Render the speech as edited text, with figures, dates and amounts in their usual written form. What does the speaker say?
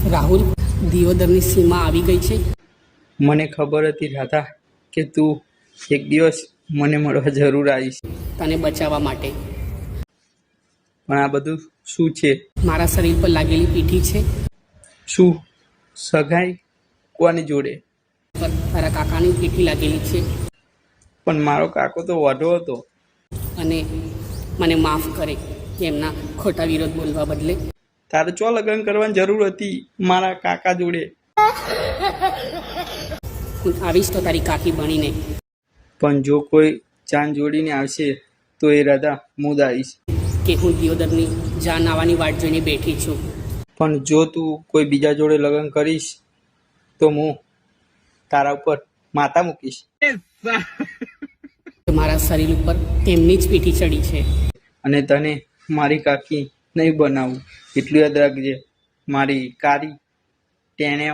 રાહુલ, દિયોદરની સીમા આવી ગઈ છે. મને ખબર હતી રાધા કે તું એક દિવસ મને મળવા જરૂર આવીશ. તને બચાવવા માટે. પણ આ બધું શું છે? મારા શરીર પર લાગેલી પીઠી છે. શું સગાઈ કોની જોડે? પર તારા કાકાની પીઠી લાગેલી છે. પણ મારો કાકો તો વાઢો હતો. અને મને માફ કરે એમના ખોટા વિરોધ બોલવા બદલે. તારે ચો લગ્ન કરવાની જરૂર હતી મારા કાકા જોડે? હું આવીશ તો તારી કાકી બનીને. પણ જો કોઈ ચાંદ જોડીને આવશે તો એ રાધા મુદ આવીશ. કે હું દિયોદરની જાન આવવાની વાટ જોઈને બેઠી છું. પણ જો તું કોઈ બીજા જોડે લગ્ન કરીશ તો હું તારા ઉપર માતા મૂકીશ. મારા શરીર ઉપર તેમની જ પીઠી ચડી છે. અને તને મારી કાકી નહીં બનાવું. એટલું યાદ રાખજે, મારી કારી ટેણે.